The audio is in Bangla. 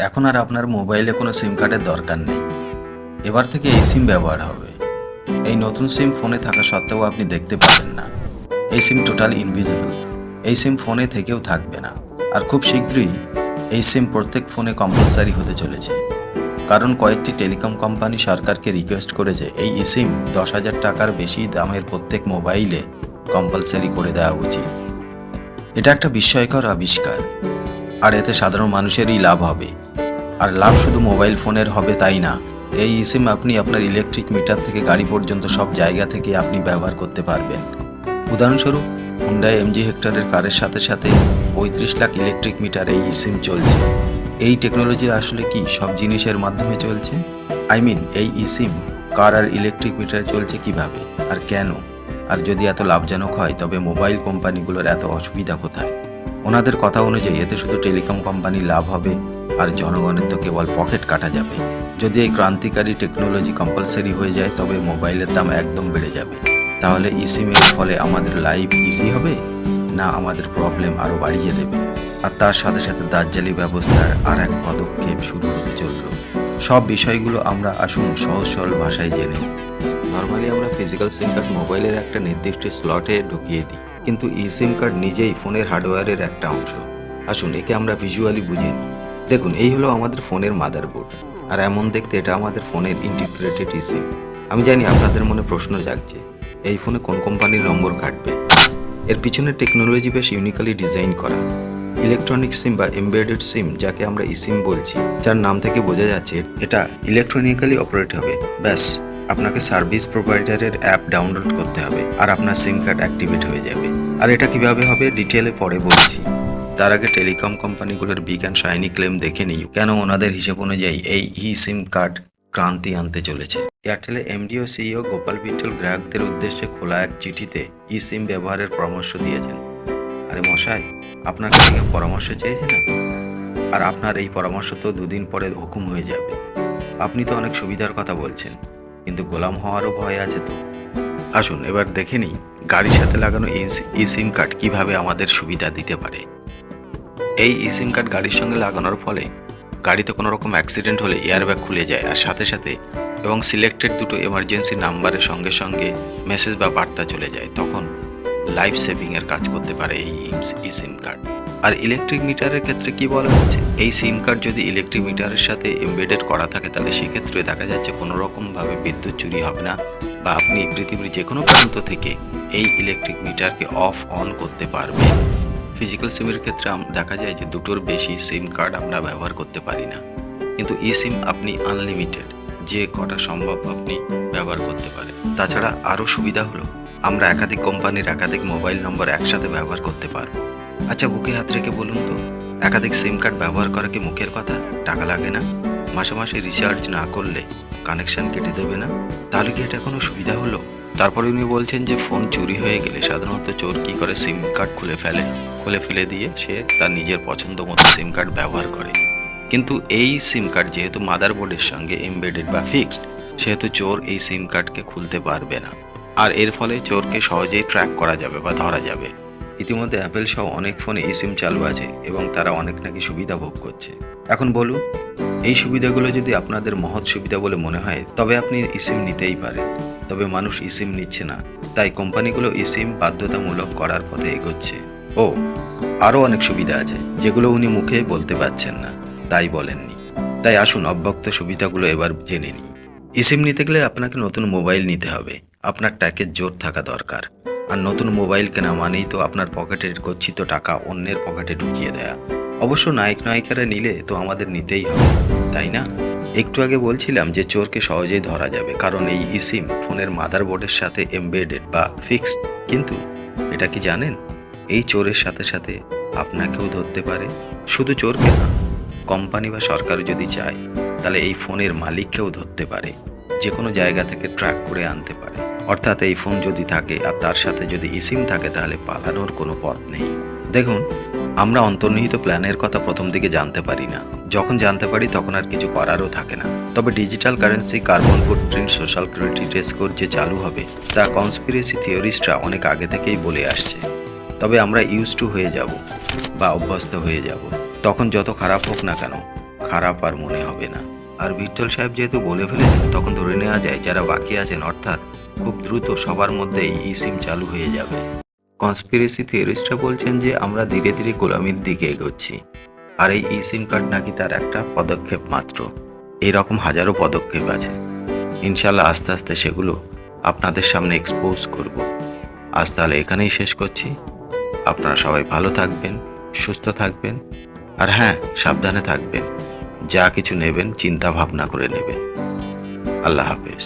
এখন আর আপনার মোবাইলে কোনো সিম কার্ডের দরকার নেই। এবার থেকে এই সিম ব্যবহার হবে। এই নতুন সিম ফোনে থাকা সত্ত্বেও আপনি দেখতে পাবেন না। এই সিম টোটাল ইনভিজিবল। এই সিম ফোনে থেকেও থাকবে না। আর খুব শীঘ্রই এই সিম প্রত্যেক ফোনে কম্পালসারি হতে চলেছে। কারণ কয়েকটি টেলিকম কোম্পানি সরকারকে রিকোয়েস্ট করেছে এই সিম 10,000 টাকার বেশি দামের প্রত্যেক মোবাইলে কম্পালসারি করে দেওয়া উচিত। এটা একটা বিস্ময়কর আবিষ্কার, আর এতে সাধারণ মানুষেরই লাভ হবে। আর লাভ শুধু মোবাইল ফোনের হবে তাই না, এই সিম আপনি আপনার ইলেকট্রিক মিটার থেকে গাড়ি পর্যন্ত সব জায়গা থেকে আপনি ব্যবহার করতে পারবেন। উদাহরণস্বরূপ, হুন্ডাই এমজি হেক্টরের কারের সাথে সাথে 35 লাখ ইলেকট্রিক মিটার এই সিম চলছে। এই টেকনোলজির আসলে কি সব জিনিসের মাধ্যমে চলছে? এই সিম কার আর ইলেকট্রিক মিটার চলছে কিভাবে আর কেন? আর যদি এত লাভজনক হয় তবে মোবাইল কোম্পানিগুলোর এত অসুবিধা কোথায়? ওনাদের কথা অনুযায়ী এতে শুধু টেলিকম কোম্পানির লাভ হবে, আর জনগণের তো কেবল পকেট কাটা যাবে। যদি এই ক্রান্তিকারী টেকনোলজি কম্পালসারি হয়ে যায় তবে মোবাইলের দাম একদম বেড়ে যাবে। তাহলে সিমের ফলে আমাদের লাইফ ইজি হবে, না আমাদের প্রবলেম আরও বাড়িয়ে দেবে? আর তার সাথে সাথে দাজ্জালি ব্যবস্থার আর এক পদক্ষেপ শুরু হতে চলল। সব বিষয়গুলো আমরা আসুন সহজ সরল ভাষায় জেনে নিই। নর্মালি আমরা ফিজিক্যাল সিম কার্ড মোবাইলের একটা নির্দিষ্ট স্লটে ঢুকিয়ে দিই, কিন্তু সিম কার্ড নিজেই ফোনের হার্ডওয়্যারের একটা অংশ। আসুন একে আমরা ভিজুয়ালি বুঝে নিই। দেখুন, এই হলো আমাদের ফোনের মাদারবোর্ড, আর এমন দেখতে এটা আমাদের ফোনের ইন্টিগ্রেটেড সিম। আমি জানি আপনাদের মনে প্রশ্ন জাগছে, এই ফোনে কোন কোম্পানির নম্বর কাটবে? এর পিছনে টেকনোলজি বেশ ইউনিক্যালি ডিজাইন করা। ইলেকট্রনিক সিম বা এমবেডেড সিম, যাকে আমরা সিম বলছি, যার নাম থেকে বোঝা যাচ্ছে এটা ইলেকট্রনিক্যালি অপারেট হবে। ব্যাস, আপনাকে সার্ভিস প্রোভাইডারের অ্যাপ ডাউনলোড করতে হবে আর আপনার সিম কার্ড অ্যাক্টিভেট হয়ে যাবে। আর এটা কিভাবে হবে ডিটেলে পরে বলছি। তার আগে টেলিকম কোম্পানিগুলোর বিগ অ্যান্ড শাইনি ক্লেম দেখে নিই, কেন ওনাদের হিসেব অনুযায়ী এই সিম কার্ড ক্রান্তি আনতে চলেছে। এয়ারটেলের এমডি ও সিইও গোপাল বিট্টল গ্রাহকদের উদ্দেশ্যে খোলা এক চিঠিতে সিম ব্যবহারের পরামর্শ দিয়েছেন। আরে মশাই, আপনার কাছে কেউ পরামর্শ চেয়েছে নাকি? আর আপনার এই পরামর্শ তো দুদিন পরে হুকুম হয়ে যাবে। আপনি তো অনেক সুবিধার কথা বলছেন, কিন্তু গোলাম হওয়ারও ভয় আছে তো। আসুন এবার দেখে নিই গাড়ির সাথে লাগানো সিম কার্ড কিভাবে আমাদের সুবিধা দিতে পারে। এই সিম কার্ড গাড়ির সঙ্গে লাগানোর ফলে গাড়িতে কোনো রকম অ্যাক্সিডেন্ট হলে এয়ারব্যাগ খুলে যায়, আর সাথে সাথে এবং সিলেক্টেড দুটো এমার্জেন্সি নাম্বারের সঙ্গে সঙ্গে মেসেজ বা বার্তা চলে যায়। তখন লাইফ সেভিংয়ের কাজ করতে পারে এই সিম কার্ড। আর ইলেকট্রিক মিটারের ক্ষেত্রে কি বলা হচ্ছে, এই সিম কার্ড যদি ইলেকট্রিক মিটারের সাথে এমবেডেড করা থাকে তাহলে সেক্ষেত্রে দেখা যাচ্ছে কোনো রকমভাবে বিদ্যুৎ চুরি হবে না, বা আপনি পৃথিবীর যে কোনো প্রান্ত থেকে এই ইলেকট্রিক মিটারকে অফ অন করতে পারবেন। ফিজিক্যাল সিমের ক্ষেত্রে দেখা যায় যে দুটোর বেশি সিম কার্ড আমরা ব্যবহার করতে পারি না, কিন্তু সিম আপনি আনলিমিটেড, যে কটা সম্ভব আপনি ব্যবহার করতে পারেন। তাছাড়া আরও সুবিধা হলো আমরা একাধিক কোম্পানির একাধিক মোবাইল নম্বর একসাথে ব্যবহার করতে পারবো। আচ্ছা, বুকে হাত রেখে বলুন তো, একাধিক সিম কার্ড ব্যবহার করা কি মুখের কথা? টাকা লাগে না? মাসে মাসে রিচার্জ না করলে কানেকশন কেটে দেবে না? তাহলে কি এটা কোনো সুবিধা হলো? তারপরে উনি বলছেন যে ফোন চুরি হয়ে গেলে সাধারণত চোর কি করে, সিম কার্ড খুলে ফেলে দিয়ে সে তার নিজের পছন্দ মতো সিম কার্ড ব্যবহার করে। কিন্তু এই সিম কার্ড যেহেতু মাদারবোর্ডের সঙ্গে এমবেডেড বা ফিক্সড, সেহেতু চোর এই সিম কার্ডকে খুলতে পারবে না, আর এর ফলে চোরকে সহজেই ট্র্যাক করা যাবে বা ধরা যাবে। ইতিমধ্যে অ্যাপেল সহ অনেক ফোনে সিম চালু আছে এবং তারা অনেক নাকি সুবিধা ভোগ করছে। এখন বলুন, এই সুবিধাগুলো যদি আপনাদের মহৎ সুবিধা বলে মনে হয় তবে আপনি সিম নিতেই পারেন। তবে মানুষ সিম নিচ্ছে না, তাই কোম্পানিগুলো সিম বাধ্যতামূলক করার পথে এগোচ্ছে। ও আরও অনেক সুবিধা আছে যেগুলো উনি মুখে বলতে পারছেন না, তাই বলেননি। তাই আসুন অব্যক্ত সুবিধাগুলো এবার জেনে নিই। সিম নিতে গেলে আপনাকে নতুন মোবাইল নিতে হবে, আপনার ট্যাকের জোর থাকা দরকার। আর নতুন মোবাইল কেনা মানেই তো আপনার পকেটের গচ্ছিত টাকা অন্যের পকেটে ঢুকিয়ে দেয়া। অবশ্য নায়িকারা নিলে তো আমাদের নিতেই হবে, তাই না? একটু আগে বলছিলাম যে চোরকে সহজেই ধরা যাবে, কারণ এই সিম ফোনের মাদারবোর্ডের সাথে এমবেডেড বা ফিক্সড। কিন্তু এটা কি জানেন, এই চোরের সাথে সাথে আপনাকেও ধরতে পারে। শুধু চোরকে না, কোম্পানি বা সরকার যদি চায় তাহলে এই ফোনের মালিককেও ধরতে পারে, যে কোনো জায়গা থেকে ট্র্যাক করে আনতে পারে। অর্থাৎ এই ফোন যদি থাকে আর তার সাথে যদি সিম থাকে তাহলে পালানোর কোনো পথ নেই। দেখুন, আমরা অন্তর্নিহিত প্ল্যানের কথা প্রথম দিকে জানতে পারি না, যখন জানতে পারি তখন আর কিছু করারও থাকে না। তবে digital currency, carbon footprint, social credit score যে চালু হবে তা কনস্পিরেসি থিওরিস্টরা অনেক আগে থেকেই বলে আসছে। তবে আমরা ইউজ টু হয়ে যাব বা অভ্যস্ত হয়ে যাব, তখন যত খারাপ হোক না কেন খারাপ আর মনে হবে না। আর ভিট্টল সাহেব যেহেতু বলে ফেলেছেন, তখন ধরে নেওয়া যায় যারা বাকি আছেন, অর্থাৎ খুব দ্রুত সবার মধ্যেই ই সিম চালু হয়ে যাবে। কনস্পিরেসি থিওরিস্টরা বলছেন যে আমরা ধীরে ধীরে গোলামির দিকে এগোচ্ছি, আর এই ই সিম কার্ড নাকি তার একটা পদক্ষেপ মাত্র। এইরকম হাজারো পদক্ষেপ আছে, ইনশাল্লাহ আস্তে আস্তে সেগুলো আপনাদের সামনে এক্সপোজ করব। আজ তাহলে এখানেই শেষ করছি। আপনারা সবাই ভালো থাকবেন, সুস্থ থাকবেন, আর হ্যাঁ, সাবধানে থাকবেন। যা কিছু নেবেন চিন্তা ভাবনা করে নেবেন। আল্লাহ হাফেজ।